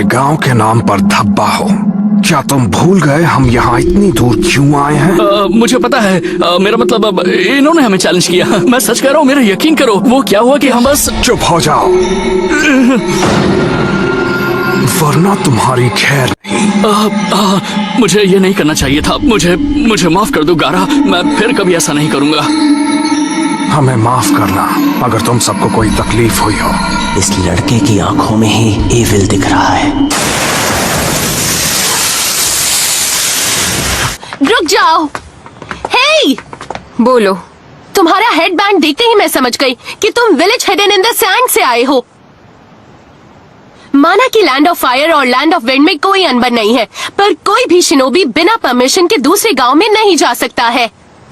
हमारे गांव के नाम पर धब्बा हो। क्या तुम भूल गए हम यहाँ इतनी दूर क्यों आए हैं? मुझे पता है। मेरा मतलब अब इन्होंने हमें चैलेंज किया। मैं सच कह रहा हूँ, मेरा यकीन करो। वो क्या हुआ कि हम बस चुप हो जाओ वरना तुम्हारी खैर नहीं। मुझे ये नहीं करना चाहिए था। मुझे माफ कर दो गारा। मैं फिर कभी ऐसा नहीं करूंगा। हमें माफ करना अगर तुम सबको कोई तकलीफ हुई हो। इस लड़के की आंखों में ही एविल दिख रहा है। रुक जाओ। हे, बोलो। तुम्हारा हेडबैंड देखते ही मैं समझ गई कि तुम village hidden in the sand से आए हो। माना कि लैंड ऑफ फायर और लैंड ऑफ विंड में कोई अनबन नहीं है, पर कोई भी शिनोबी बिना परमिशन के दूसरे गांव में नहीं जा सकता है।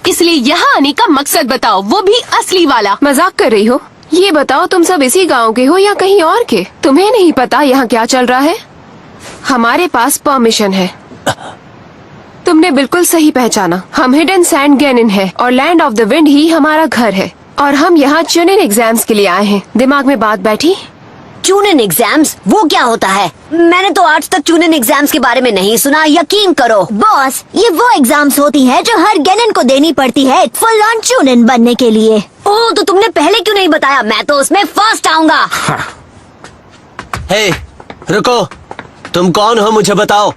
इसलिए यहाँ आने का मकसद बताओ, वो भी असली वाला। मजाक कर रही हो? ये बताओ तुम सब इसी गांव के हो या कहीं और के? तुम्हें नहीं पता यहाँ क्या चल रहा है? हमारे पास परमिशन है। तुमने बिल्कुल सही पहचाना। हम हिडन सैंड गैनिन है और लैंड ऑफ द विंड ही हमारा घर है। और हम यहाँ चुनिन एग्जाम्स के लिए आए हैं। दिमाग में बात बैठी? चूनिन एग्जाम्स वो क्या होता है? मैंने तो आज तक चूनिन एग्जाम्स के बारे में नहीं सुना। यकीन करो बॉस, ये वो एग्जाम्स होती है जो हर गैनन को देनी पड़ती है फुल ऑन चूनिन बनने के लिए। ओह, तो तुमने पहले क्यों नहीं बताया? मैं तो उसमें फर्स्ट आऊंगा। हे, रुको। तुम कौन हो मुझे बताओ।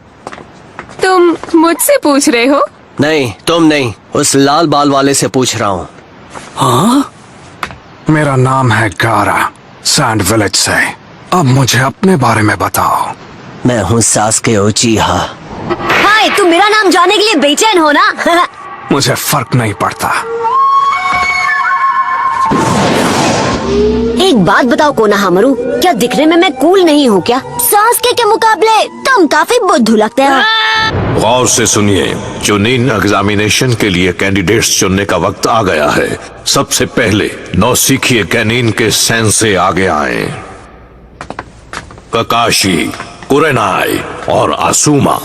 तुम मुझसे पूछ रहे हो? नहीं, तुम नहीं, उस लाल बाल वाले से पूछ रहा हूँ। हाँ? मेरा नाम है गारा, सैंड विलेज से। अब मुझे अपने बारे में बताओ। मैं हूँ सास्के उचिहा। हाय, तुम मेरा नाम जानने के लिए बेचैन हो ना? मुझे फर्क नहीं पड़ता। एक बात बताओ कोनाहामारू, क्या दिखने में मैं कूल नहीं हूँ क्या? सास्के के मुकाबले तुम काफी बुद्धू लगते हो। गौर से सुनिए, चुनिन एग्जामिनेशन के लिए कैंडिडेट्स चुनने का वक्त आ गया है। सबसे पहले नौसिखिए गैनिन के सेंसे आगे आए। ककाशी, कुरेनाई और आसुमा।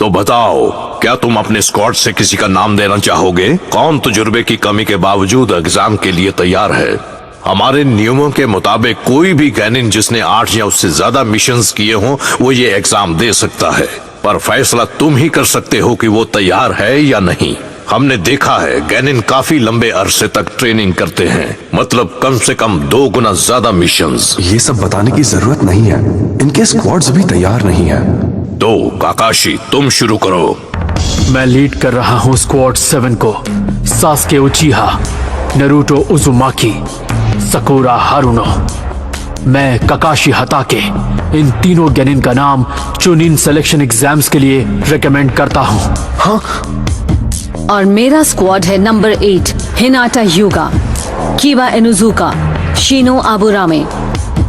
तो बताओ, क्या तुम अपने स्क्वाड से किसी का नाम देना चाहोगे? कौन तजुर्बे की कमी के बावजूद एग्जाम के लिए तैयार है? हमारे नियमों के मुताबिक कोई भी गैनिन जिसने 8 या उससे ज्यादा मिशंस किए हों वो ये एग्जाम दे सकता है, पर फैसला तुम ही कर सकते हो कि वो तैयार है या नहीं। हमने देखा है गैनिन काफी लंबे अरसे तक ट्रेनिंग करते हैं, मतलब कम से कम 2 गुना ज्यादा मिशंस। ये सब बताने की जरूरत नहीं है, इनके स्क्वाड्स भी तैयार नहीं है। तो काकाशी, तुम शुरू करो। मैं लीड कर रहा हूँ स्क्वाड 7 को। Sasuke Uchiha, Naruto Uzumaki, Sakura Haruno, मैं ककाशी हताके, इन तीनों गैनिन का नाम चुनिन सिलेक्शन एग्जाम्स के लिए रेकमेंड करता हूँ। हाँ? और मेरा स्क्वाड है नंबर 8, हिनाटा युगा, कीबा इनुजुका, शिनो आबुरामे।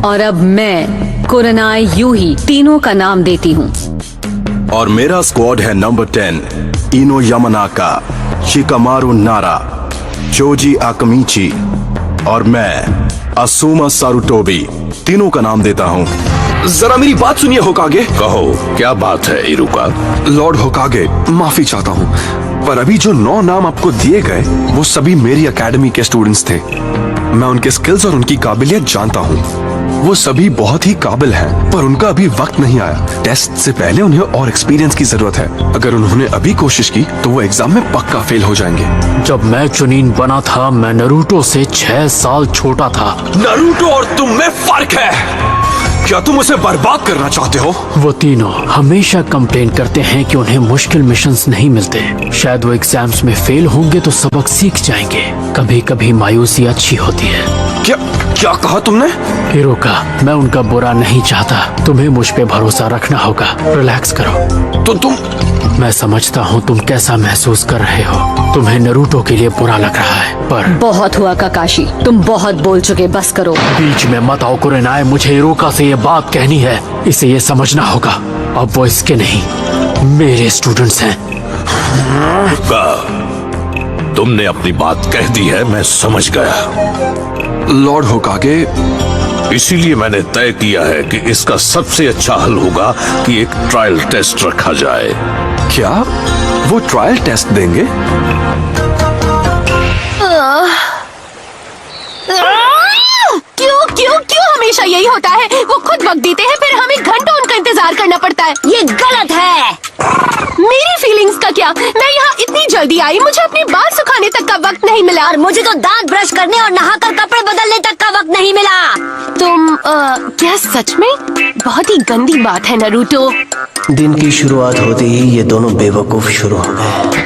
और अब मैं कुरेनाई यूही तीनों का नाम देती हूँ। और मेरा स्क्वाड है नंबर 10, इनो यामानाका, शिकामारू नारा, जोजी आकमीची और मैं असुमा सारुटोबी तीनों का नाम देता हूँ। जरा मेरी बात सुनिए होकागे। कहो, क्या बात है इरुका? लॉर्ड होकागे, माफी चाहता हूँ, पर अभी जो 9 नाम आपको दिए गए वो सभी मेरी एकेडमी के स्टूडेंट्स थे। मैं उनके स्किल्स और उनकी काबिलियत जानता हूँ। वो सभी बहुत ही काबिल हैं, पर उनका अभी वक्त नहीं आया। टेस्ट से पहले उन्हें और एक्सपीरियंस की जरूरत है। अगर उन्होंने अभी कोशिश की तो वो एग्जाम में पक्का फेल हो जाएंगे। जब मैं चुनिन बना था मैं नरूटो से 6 साल छोटा था। नारुतो और तुम में फर्क है। क्या तुम उसे बर्बाद करना चाहते हो? वो तीनों हमेशा कंप्लेन करते हैं कि उन्हें मुश्किल मिशंस नहीं मिलते। शायद वो एग्जाम्स में फेल होंगे तो सबक सीख जाएंगे। कभी कभी मायूसी अच्छी होती है। क्या कहा तुमने? हिरोका, मैं उनका बुरा नहीं चाहता। तुम्हें मुझ पे भरोसा रखना होगा। रिलैक्स करो। तो तुम... मैं समझता हूँ तुम कैसा महसूस कर रहे हो। तुम्हें नरूटो के लिए बुरा लग रहा है, पर बहुत हुआ ककाशी, तुम बहुत बोल चुके, बस करो। बीच में मत आओ कुरेनाई, मुझे हिरोका से ये बात कहनी है। इसे ये समझना होगा, अब वो इसके नहीं मेरे स्टूडेंट्स हैं। तुमने अपनी बात कह दी है, मैं समझ गया। लॉर्ड होकागे, इसीलिए मैंने तय किया है कि इसका सबसे अच्छा हल होगा कि एक ट्रायल टेस्ट रखा जाए। क्या वो ट्रायल टेस्ट देंगे? क्यों क्यों क्यों हमेशा यही होता है, वो खुद वक्त देते हैं, फिर हमें घंटों उनका इंतजार करना पड़ता है। ये गलत है। मेरी फीलिंग्स का क्या? मैं यहाँ इतनी जल्दी आई, मुझे अपने बाल सुखाने तक का वक्त नहीं मिला। और मुझे तो दांत ब्रश करने और नहाकर कपड़े बदलने तक का वक्त नहीं मिला। तुम क्या सच में? बहुत ही गंदी बात है नरूटो। दिन की शुरुआत होते ही ये दोनों बेवकूफ शुरू हो गए।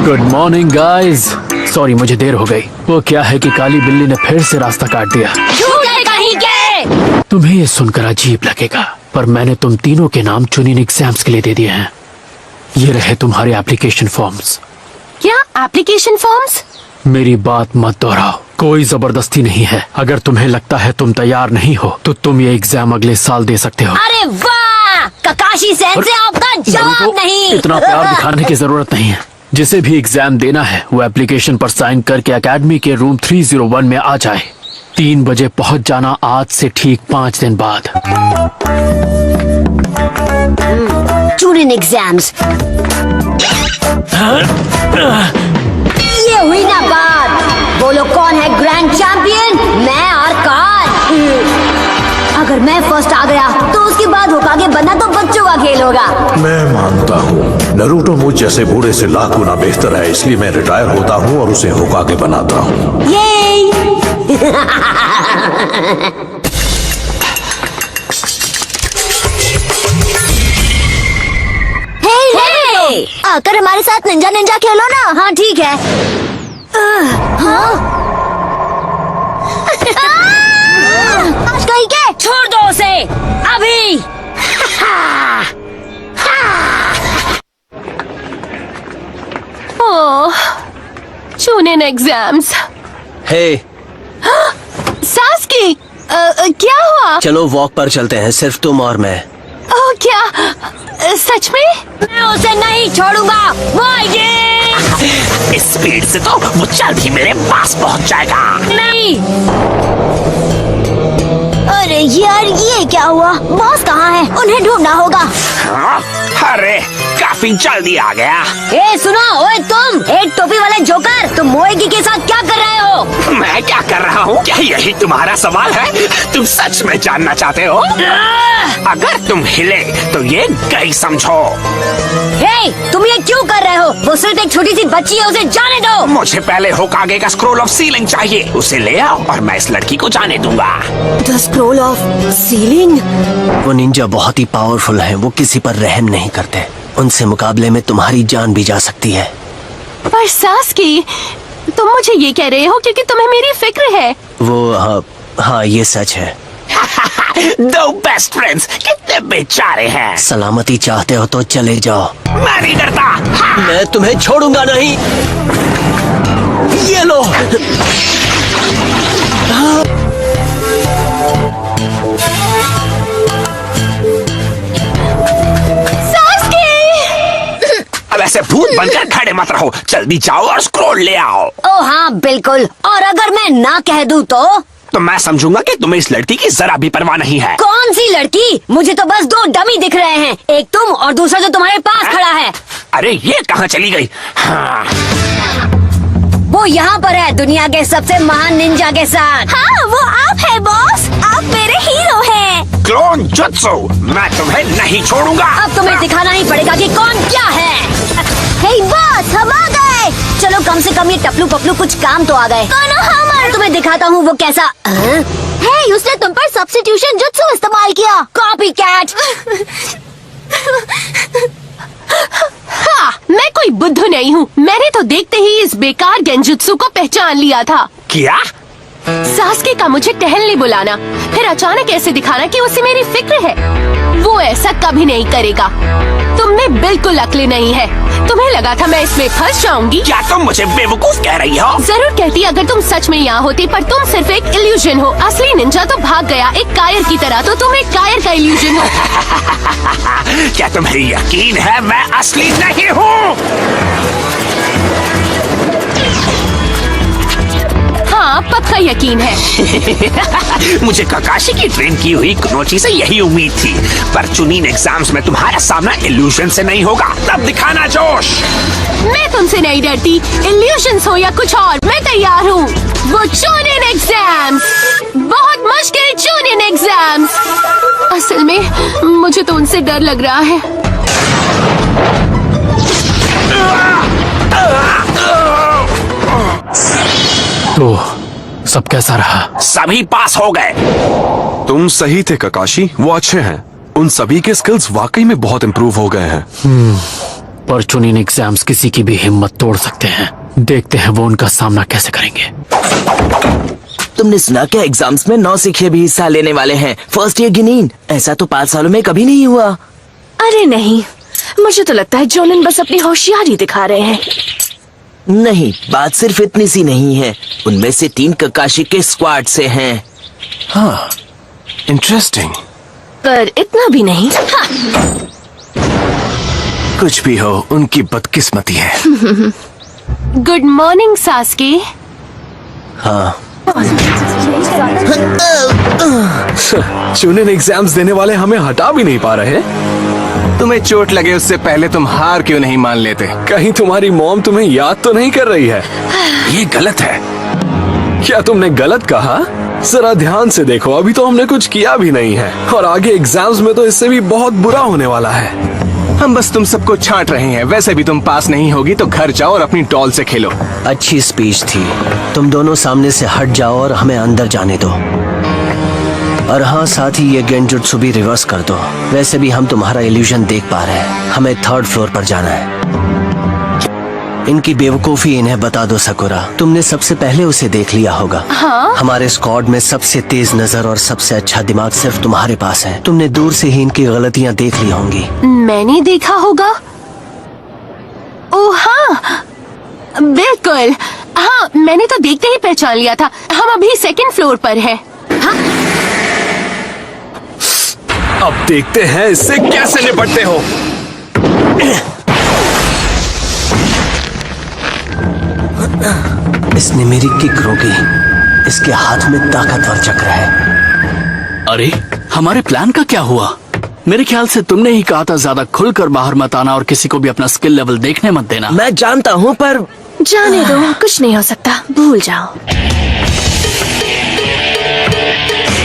Good morning guys. सॉरी मुझे देर हो गई। वो क्या है कि काली बिल्ली ने फिर से रास्ता काट दिया। झूठे कहीं के। तुम्हें ये सुनकर अजीब लगेगा, पर मैंने तुम तीनों के नाम चुनिन एग्जाम्स के लिए दे दिए हैं। ये रहे तुम्हारे एप्लीकेशन फॉर्म्स। क्या एप्लीकेशन फॉर्म्स? मेरी बात मत दोहराओ, कोई जबरदस्ती नहीं है। अगर तुम्हें लगता है तुम तैयार नहीं हो तो तुम ये एग्जाम अगले साल दे सकते हो। अरे वाह, ककाशी सेंसे आपका जवाब नहीं। इतना प्यार दिखाने की जरूरत नहीं है। जिसे भी एग्जाम देना है वो एप्लीकेशन पर साइन करके एकेडमी के रूम 301 में आ जाए। 3 बजे पहुंच जाना, आज से ठीक 5 दिन बाद। Chunin exams. ये हुई ना बात। बोलो कौन है ग्रैंड चैंपियन? मैं और कौन? अगर मैं फर्स्ट आ गया तो उसके बाद होकागे बनना तो बच्चों का खेल होगा। मैं मानता हूँ नरूटो मुझ जैसे बूढ़े से लाख गुना बेहतर है, इसलिए मैं रिटायर होता हूँ और उसे होकागे बनाता हूँ। ये हे, आकर हमारे साथ निंजा निंजा खेलो ना। हाँ ठीक है। आज कहीं के छोड़ दो उसे अभी। ओह, चुनिन एग्जाम्स। हे, सास्की, क्या हुआ? चलो वॉक पर चलते हैं, सिर्फ तुम और मैं। ओह, क्या सच में? मैं उसे नहीं छोड़ूंगा। वो ये इस स्पीड से तो वो जल्द ही मेरे पास पहुंच जाएगा। नहीं। अरे यार, ये क्या हुआ? बॉस कहाँ है? उन्हें ढूंढना होगा। हाँ? अरे काफी जल्दी आ गया। ए सुनो, ओए तुम एक टोपी वाले जोकर, तुम मोएगी के साथ क्या कर रहे हो? मैं क्या कर रहा हूँ? क्या यही तुम्हारा सवाल है? तुम सच में जानना चाहते हो? अगर तुम हिले तो ये गई समझो। हे, तुम ये क्यों कर रहे हो? वो सिर्फ एक छोटी सी बच्ची है, उसे जाने दो। मुझे पहले होकागे का स्क्रोल ऑफ सीलिंग चाहिए, उसे ले आओ और मैं इस लड़की को जाने दूंगा। The scroll of ceiling. वो निंजा बहुत ही पावरफुल हैं, वो किसी पर रहम नहीं करते। उनसे मुकाबले में तुम्हारी जान भी जा सकती है। पर सास्की, तुम मुझे ये कह रहे हो क्योंकि तुम्हें मेरी फिक्र है? वो हाँ ये सच है। दो बेस्ट फ्रेंड्स कितने बेचारे हैं। सलामती चाहते हो तो चले जाओ। मैं नहीं डरता। मैं तुम्हें छोड़ूंगा नहीं। ये लो। अब ऐसे भूत बनकर खड़े मत रहो, जल्दी जाओ और स्क्रोल ले आओ। ओ हाँ बिल्कुल। और अगर मैं ना कह दूं तो मैं समझूंगा कि तुम्हें इस लड़की की जरा भी परवाह नहीं है। कौन सी लड़की? मुझे तो बस 2 डमी दिख रहे हैं, एक तुम और दूसरा जो तुम्हारे पास खड़ा है। अरे ये कहाँ चली गई? हाँ। वो यहाँ पर है, दुनिया के सबसे महान निंजा के साथ। हाँ, वो आप है बॉस। आप मेरे हीरो हैं। क्लोन जुत्सु, मैं तुम्हें नहीं छोड़ूंगा। अब तुम्हें दिखाना ही पड़ेगा कि कौन क्या है। हे बॉस, हम आ गए। चलो कम से कम ये टपलू पपलू कुछ काम तो आ गए। तुम्हें दिखाता हूँ वो कैसा। हे, उसने तुम पर सब्स्टिट्यूशन जुत्सु इस्तेमाल किया। Copy cat. हाँ, मैं कोई बुद्धू नहीं हूँ। मैंने तो देखते ही इस बेकार गेंजुत्सु को पहचान लिया था। क्या? सास्की का मुझे टहलने बुलाना, फिर अचानक ऐसे दिखाना कि उसे मेरी फिक्र है। वो ऐसा कभी नहीं करेगा। तुमने बिल्कुल अक्ल नहीं है। तुम्हें लगा था मैं इसमें फंस जाऊंगी? क्या तुम मुझे बेवकूफ कह रही हो? जरूर कहती अगर तुम सच में यहाँ होती, पर तुम सिर्फ एक इल्यूजन हो। असली निंजा तो भाग गया एक कायर की तरह, तो तुम एक कायर का इल्यूजन हो। क्या तुम्हें यकीन है मैं असली नहीं हूँ? हाँ, पक्का यकीन है। मुझे ककाशी की ट्रेन की हुई कुनोची से यही उम्मीद थी, पर चुनिन एग्जाम्स में तुम्हारा सामना इल्यूजन से नहीं होगा। तब दिखाना जोश। मैं तुमसे नहीं डरती, इल्यूजन्स हो या कुछ और, मैं तैयार हूँ। वो चुनिन एग्जाम्स। बहुत मुश्किल जूनियर एग्जाम्स। असल में मुझे तो उनसे डर लग रहा है। तो सब कैसा रहा? सभी पास हो गए। तुम सही थे ककाशी, वो अच्छे हैं। उन सभी के स्किल्स वाकई में बहुत इम्प्रूव हो गए हैं। पर चुनिन एग्जाम्स किसी की भी हिम्मत तोड़ सकते हैं। देखते हैं वो उनका सामना कैसे करेंगे। तुमने सुना क्या एग्जाम्स में 9 सिखिए भी हिस्सा लेने वाले हैं? फर्स्ट ईयर गिनीन। ऐसा तो 5 सालों में कभी नहीं हुआ। अरे नहीं, मुझे तो लगता है जोलिन बस अपनी होशियारी दिखा रहे हैं। नहीं, बात सिर्फ इतनी सी नहीं है। उनमें से 3 ककाशी के स्क्वाड से हैं। हाँ, इंटरेस्टिंग। पर इतना भी नहीं। कुछ भी हो, उनकी बदकिस्मती है। गुड मॉर्निंग सास्की। हाँ, चुनिन एग्जाम्स देने वाले हमें हटा भी नहीं पा रहे। तुम्हें चोट लगे उससे पहले तुम हार क्यों नहीं मान लेते? कहीं तुम्हारी मॉम तुम्हें याद तो नहीं कर रही है? ये गलत है। क्या तुमने गलत कहा? जरा ध्यान से देखो, अभी तो हमने कुछ किया भी नहीं है और आगे एग्जाम्स में तो इससे भी बहुत बुरा होने वाला है। हम बस तुम सबको छांट रहे हैं। वैसे भी तुम पास नहीं होगी तो घर जाओ और अपनी डॉल से खेलो। अच्छी स्पीच थी। तुम दोनों सामने से हट जाओ और हमें अंदर जाने दो। और हाँ, साथ ही ये गेंजुत्सु भी रिवर्स कर दो। वैसे भी हम तुम्हारा इल्यूजन देख पा रहे हैं। हमें 3rd फ्लोर पर जाना है। इनकी बेवकूफी इन्हें बता दो सकुरा। तुमने सबसे पहले उसे देख लिया होगा। हाँ? हमारे स्क्वाड में सबसे तेज नजर और सबसे अच्छा दिमाग सिर्फ तुम्हारे पास है। तुमने दूर से ही इनकी गलतियां देख ली होंगी। मैंने देखा होगा। ओह हाँ, बिल्कुल। हाँ, मैंने तो देखते ही पहचान लिया था। हम अभी 2nd फ्लोर पर है। हाँ? अब देखते हैं इससे कैसे निपटते हो। इसने मेरी किक रोकी। इसके हाथ में ताकतवर चक्र है। अरे, हमारे प्लान का क्या हुआ? मेरे ख्याल से तुमने ही कहा था ज्यादा खुलकर बाहर मत आना और किसी को भी अपना स्किल लेवल देखने मत देना। मैं जानता हूँ, पर जाने दो, कुछ नहीं हो सकता, भूल जाओ।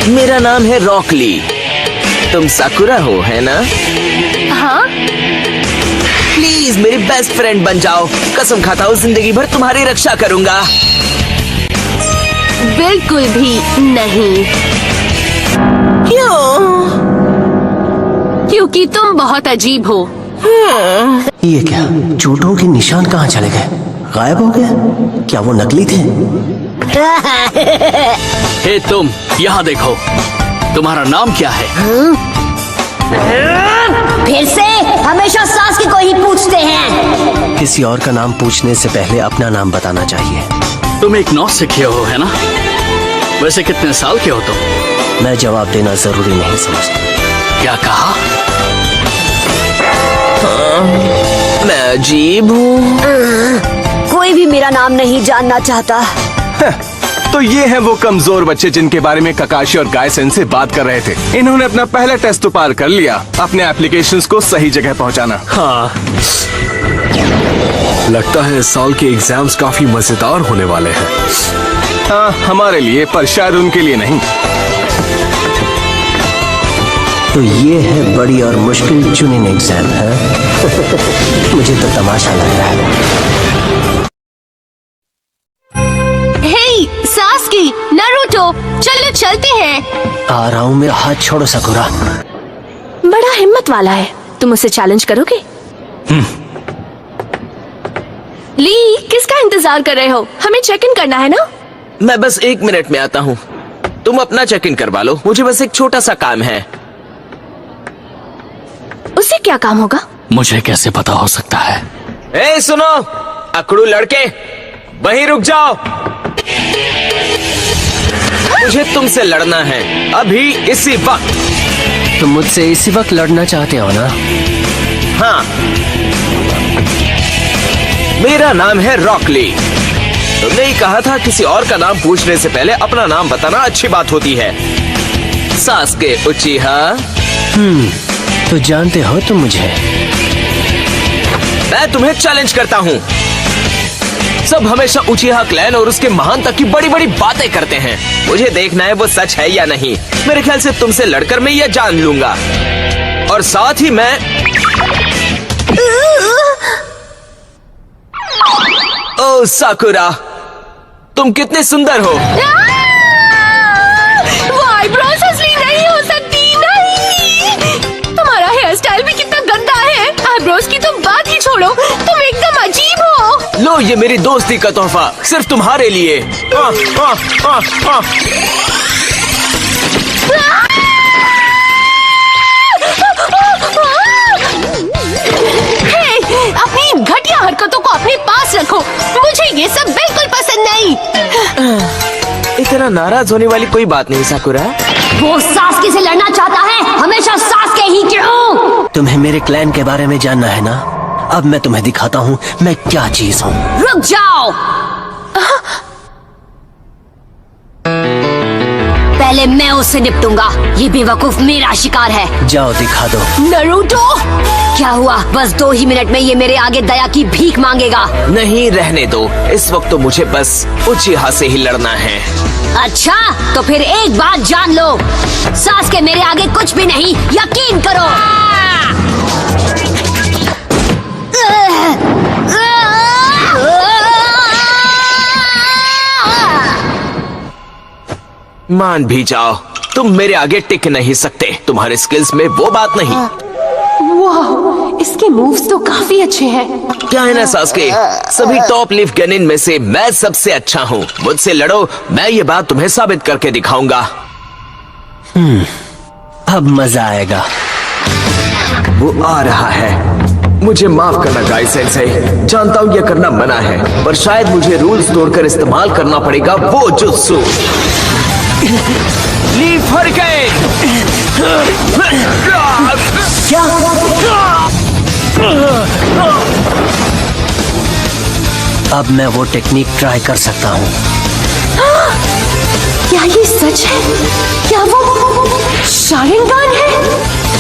मेरा नाम है रॉकली। तुम साकुरा हो, है ना? हाँ? प्लीज मेरी बेस्ट फ्रेंड बन जाओ। कसम खाता हूँ जिंदगी भर तुम्हारी रक्षा करूंगा। बिल्कुल भी नहीं। क्यों? क्योंकि तुम बहुत अजीब हो। ये क्या? चोटों के निशान कहाँ चले गए? गायब हो गए? क्या वो नकली थे? हे तुम, यहाँ देखो। तुम्हारा नाम क्या है? फिर से हमेशा सास की को ही पूछते हैं। किसी और का नाम पूछने से पहले अपना नाम बताना चाहिए। तुम एक 9 सिखे हो, है ना? वैसे कितने साल के हो तुम? मैं जवाब देना जरूरी नहीं समझता। क्या कहा? मैं अजीब हूँ। कोई भी मेरा नाम नहीं जानना चाहता। तो ये हैं वो कमजोर बच्चे जिनके बारे में ककाशी और गायसन से बात कर रहे थे। इन्होंने अपना पहला टेस्ट तो पार कर लिया। अपने एप्लीकेशंस को सही जगह पहुंचाना। हाँ, लगता है इस साल के एग्जाम्स काफी मजेदार होने वाले हैं। हाँ, हमारे लिए, पर शायद उनके लिए नहीं। तो ये है बड़ी और मुश्किल चुनिन एग्जाम है। मुझे तो तमाशा लग रहा है। सास्की, नारुतो, चलो चलते हैं। आ रहा हूँ, मेरा हाथ छोड़ो सकुरा। बड़ा हिम्मत वाला है। तुम उसे चैलेंज करोगे? ली, किसका इंतजार कर रहे हो? हमें चेक इन करना है ना? मैं बस 1 मिनट में आता हूँ। तुम अपना चेक इन करवा लो। मुझे बस एक छोटा सा काम है। उससे क्या काम होगा? मुझे कैसे पता हो सकता है? ए सुनो, अकड़ू लड़के, वहीं रुक जाओ। मुझे तुमसे लड़ना है, अभी इसी वक्त। तुम मुझसे इसी वक्त लड़ना चाहते हो ना? हाँ। मेरा नाम है रॉकली। तुमने ही कहा था किसी और का नाम पूछने से पहले अपना नाम बताना अच्छी बात होती है। सास्के उचिहा। तो जानते हो तुम मुझे? मैं तुम्हें चैलेंज करता हूँ। सब हमेशा उचिहा क्लैन और उसके महानता की बड़ी बड़ी बातें करते हैं। मुझे देखना है वो सच है या नहीं। मेरे ख्याल से तुमसे लड़कर मैं ये जान लूंगा, और साथ ही मैं ओ साकुरा, तुम कितने सुंदर हो। वो आईब्रोज असली नहीं हो सकती, नहीं। तुम्हारा हेयर स्टाइल भी कितना गंदा है। आईब्रोज की तुम बात ही छोड़ो, तुम एकदम अजीब हो। लो, ये मेरी दोस्ती का तोहफा सिर्फ तुम्हारे लिए। अपनी घटिया हरकतों को अपने पास रखो। मुझे ये सब बिल्कुल पसंद नहीं। इतना नाराज होने वाली कोई बात नहीं साकुरा। वो सास्के से लड़ना चाहता है, हमेशा सास्के ही क्यों? तुम्हें मेरे क्लैन के बारे में जानना है ना? अब मैं तुम्हें दिखाता हूँ मैं क्या चीज हूँ। रुक जाओ, पहले मैं उससे निपटूंगा। ये बेवकूफ मेरा शिकार है। जाओ दिखा दो। नरूटो, क्या हुआ? बस 2 ही मिनट में ये मेरे आगे दया की भीख मांगेगा। नहीं, रहने दो। इस वक्त तो मुझे बस उचिहा से ही लड़ना है। अच्छा, तो फिर एक बात जान लो, सास्के मेरे आगे कुछ भी नहीं, यकीन करो। मान भी जाओ, तुम मेरे आगे टिक नहीं सकते। तुम्हारे स्किल्स में वो बात नहीं। वाह, इसके मूव्स तो काफी अच्छे हैं। क्या है ना सास्के, सभी टॉप लीफ गेनिन में से मैं सबसे अच्छा हूँ। मुझसे लड़ो, मैं ये बात तुम्हें साबित करके दिखाऊंगा। अब मजा आएगा। वो आ रहा है। मुझे माफ करना गाइस सेंसेई, जानता हूँ ये करना मना है, पर शायद मुझे रूल्स तोड़कर इस्तेमाल करना पड़ेगा वो जुत्सु। Leaf hurricane. क्या? अब मैं वो टेक्निक ट्राई कर सकता हूँ। क्या ये सच है? क्या वो शारिंगान है?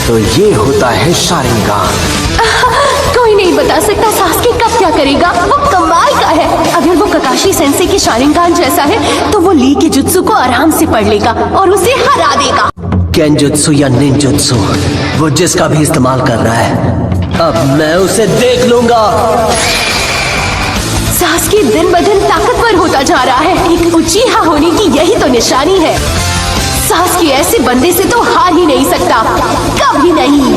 तो ये होता है शारिंगान। कोई नहीं बता सकता सास्के कब क्या करेगा। वो कमाल का है। अगर वो ककाशी सेंसेई के शारिंगान जैसा है तो वो ली के जुत्सु को आराम से पढ़ लेगा और उसे हरा देगा। केंजुत्सु या निंजुत्सु, वो जिसका भी इस्तेमाल कर रहा है, अब मैं उसे देख लूंगा। सास्के दिन ब दिन ताकतवर होता जा रहा है। एक उचिहा होने की यही तो निशानी है। सास्के ऐसे बंदे से तो हार ही नहीं सकता, कभी नहीं।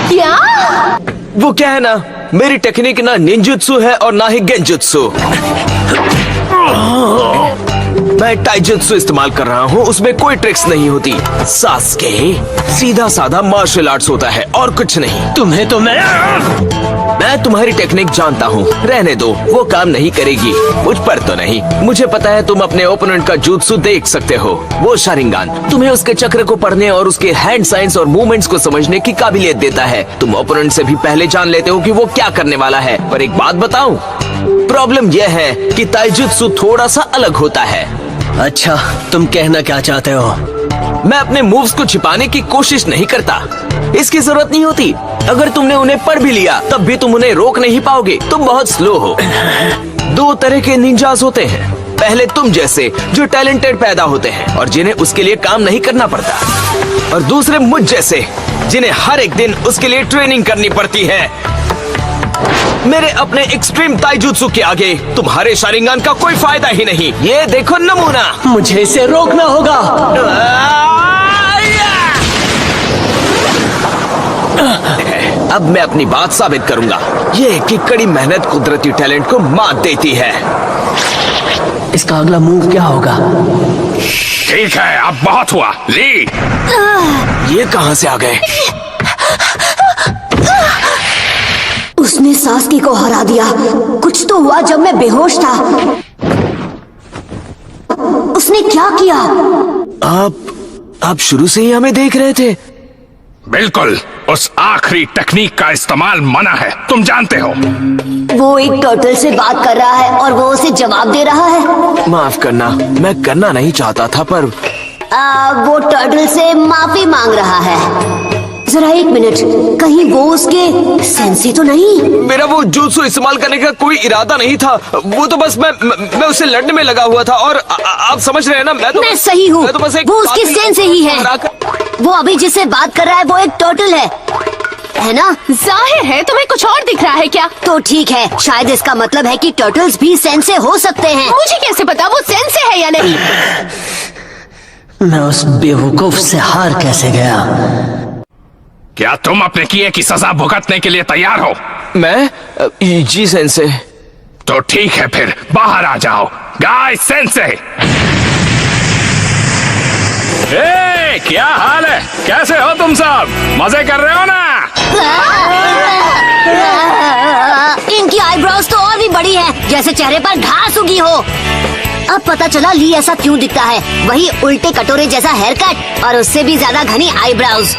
क्या? वो क्या है ना, मेरी टेक्निक ना निंजुत्सु है और ना ही गेंजुत्सु। मैं टाइजुत्सु इस्तेमाल कर रहा हूँ, उसमें कोई ट्रिक्स नहीं होती। सास्के सीधा साधा मार्शल आर्ट्स होता है और कुछ नहीं। तुम्हें तो मैं तुम्हारी टेक्निक जानता हूँ, रहने दो, वो काम नहीं करेगी। मुझ पर तो नहीं। मुझे पता है तुम अपने ओपोनेंट का जुत्सु देख सकते हो। वो शारिंगान तुम्हें उसके चक्र को पढ़ने और उसके हैंड साइंस और मूवमेंट्स को समझने की काबिलियत देता है। तुम ओपोनेंट से भी पहले जान लेते हो कि वो क्या करने वाला है। पर एक बात बताऊं, प्रॉब्लम यह है कि ताइजुत्सु थोड़ा सा अलग होता है। अच्छा, तुम कहना क्या चाहते हो? मैं अपने मूव्स को छिपाने की कोशिश नहीं करता, इसकी जरूरत नहीं होती। अगर तुमने उन्हें पढ़ भी लिया तब भी तुम उन्हें रोक नहीं पाओगे। तुम बहुत स्लो हो। 2 तरह के निंजास होते हैं। पहले तुम जैसे जो टैलेंटेड पैदा होते हैं और जिन्हें उसके लिए काम नहीं करना पड़ता, और दूसरे मुझ जैसे जिन्हें हर एक दिन उसके लिए ट्रेनिंग करनी पड़ती है। मेरे अपने एक्सट्रीम ताइजुत्सु के आगे तुम्हारे शारिंगान का कोई फायदा ही नहीं। ये देखो नमूना। मुझे इसे रोकना होगा। अब मैं अपनी बात साबित करूंगा। ये कि कड़ी मेहनत कुदरती टैलेंट को मात देती है। इसका अगला मूव क्या होगा? ठीक है, अब बहुत हुआ। ली, ये कहां से आ गए? उसने सास्के को हरा दिया। कुछ तो हुआ जब मैं बेहोश था। उसने क्या किया? आप शुरू से ही हमें देख रहे थे। बिल्कुल, उस आखिरी टेक्निक का इस्तेमाल मना है, तुम जानते हो। वो एक टर्टल से बात कर रहा है और वो उसे जवाब दे रहा है। माफ करना, मैं करना नहीं चाहता था, पर वो टर्टल से माफी मांग रहा है। जरा एक मिनट, कहीं वो उसके सेंसी तो नहीं? मेरा वो jutsu इस्तेमाल करने का कोई इरादा नहीं था। वो तो बस मैं उससे लड़ने में लगा हुआ था। और आप समझ रहे हैं ना, मैं सही हूँ। मैं तो बस एक वो उसकी सेंसी ही है। वो अभी जिससे बात कर रहा है वो एक टर्टल है ना? जाहिर है तुम्हें कुछ और दिख रहा है क्या? तो ठीक है, शायद इसका मतलब है कि टर्टल्स भी सेंसे हो सकते हैं। मुझे कैसे पता वो सेंसे है या नहीं? मैं उस बेवकूफ से हार कैसे गया? क्या तुम अपने किए की सजा भुगतने के लिए तैयार हो? मैं? जी सेंसे। तो ठीक है, फिर बाहर आ जाओ गाय सेंसे। क्या हाल है? कैसे हो तुम सब? मजे कर रहे हो ना? इनकी आईब्रोज तो और भी बड़ी है, जैसे चेहरे पर घास उगी हो। अब पता चला ली ऐसा क्यों दिखता है। वही उल्टे कटोरे जैसा हेयर कट और उससे भी ज्यादा घनी आईब्रोज।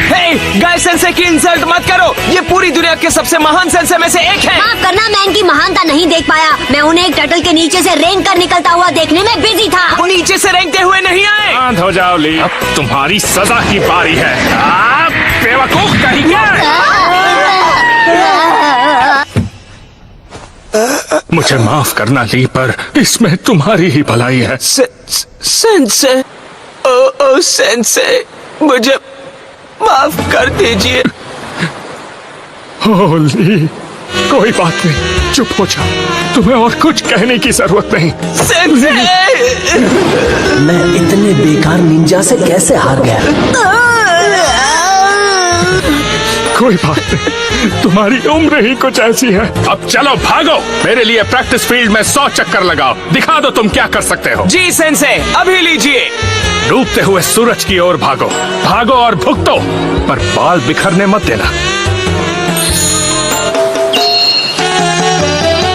हे, गाय सेंसे की इंसल्ट मत करो। ये पूरी दुनिया के सबसे महान सेंसे में से एक है। माफ करना, मैं इनकी महानता नहीं देख पाया। मैं उन्हें एक टर्टल के नीचे से रेंग कर निकलता हुआ देखने में बिजी था। वो नीचे से रेंगते हुए नहीं आए। शांत हो जाओ ली, अब तुम्हारी सजा की बारी है। आप बेवकूफ कहीं मुझे माफ करना ली, पर इसमें तुम्हारी ही भलाई है। सेंसे, ओ सेंसे, मुझे माफ कर दीजिए। ली, कोई बात नहीं, चुप हो जाओ। तुम्हें और कुछ कहने की जरूरत नहीं। सेंसे! मैं इतने बेकार निंजा से कैसे हार गया? कोई बात नहीं, तुम्हारी उम्र ही कुछ ऐसी है। अब चलो भागो, मेरे लिए प्रैक्टिस फील्ड में 100 चक्कर लगाओ। दिखा दो तुम क्या कर सकते हो। जी सेंसे, अभी लीजिए। डूबते हुए सूरज की ओर भागो, भागो और भुगतो, पर बाल बिखरने मत देना।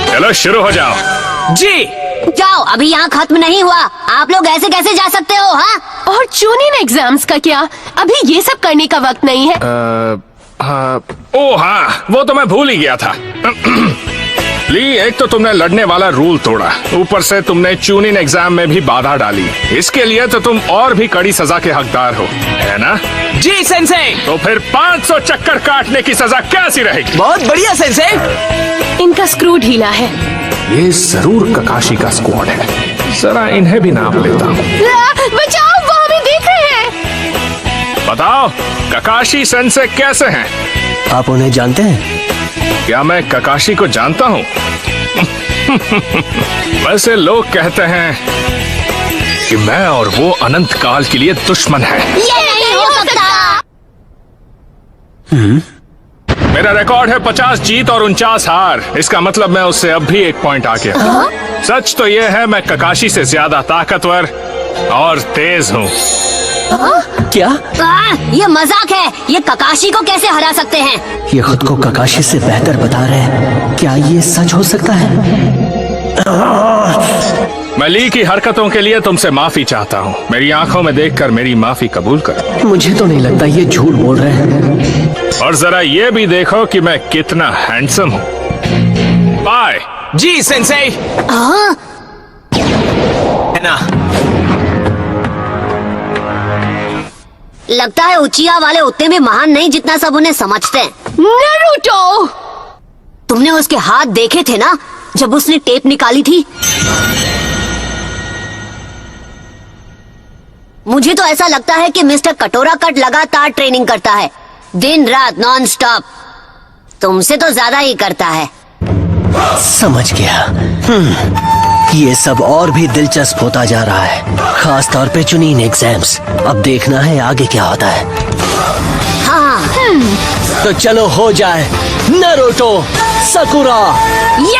चलो शुरू हो जाओ। जी जाओ, अभी यहाँ खत्म नहीं हुआ। आप लोग ऐसे कैसे जा सकते हो? हाँ, और चूनिन एग्जाम्स का क्या? अभी ये सब करने का वक्त नहीं है। ओ हाँ, वो तो मैं भूल ही गया था। ली, एक तो तुमने लड़ने वाला रूल तोड़ा, ऊपर से तुमने चूनिन एग्जाम में भी बाधा डाली। इसके लिए तो तुम और भी कड़ी सजा के हकदार हो, है ना? जी सेंसे। तो फिर 500 चक्कर काटने की सजा कैसी रहेगी? बहुत बढ़िया सेंसे। इनका स्क्रू ढीला है। ये जरूर ककाशी का स्क्वाड है। जरा इन्हें भी नाप लेता हूँ। बचाओ, वो हमें देख रहे हैं। बताओ, ककाशी सेंसे कैसे हैं? आप उन्हें जानते हैं? क्या मैं ककाशी को जानता हूँ? वैसे लोग कहते हैं कि मैं और वो अनंत काल के लिए दुश्मन है। ये नहीं हो सकता। मेरा रिकॉर्ड है 50 जीत और 49 हार। इसका मतलब मैं उससे अब भी 1 पॉइंट आगे हूँ। सच तो यह है, मैं ककाशी से ज्यादा ताकतवर और तेज हूँ। क्या? ये मजाक है। ये ककाशी को कैसे हरा सकते हैं? ये खुद को ककाशी से बेहतर बता रहे हैं। क्या ये सच हो सकता है? मैं ली की हरकतों के लिए तुमसे माफी चाहता हूँ। मेरी आंखों में देखकर मेरी माफी कबूल करो। मुझे तो नहीं लगता ये झूठ बोल रहे हैं। और जरा ये भी देखो कि मैं कितना हैंडसम हूँ। बाय। जी सेंसे। है ना? लगता है उचिया वाले उतने भी महान नहीं जितना सब उन्हें समझते हैं। नरूटो! तुमने उसके हाथ देखे थे ना जब उसने टेप निकाली थी? मुझे तो ऐसा लगता है कि मिस्टर कटोरा कट लगातार ट्रेनिंग करता है, दिन रात नॉन स्टॉप। तुमसे तो ज्यादा ही करता है। समझ गया। ये सब और भी दिलचस्प होता जा रहा है, खास तौर पे चुनिन एग्जाम्स। अब देखना है आगे क्या होता है। हाँ। तो चलो हो जाए नरूटो, सकुरा। ये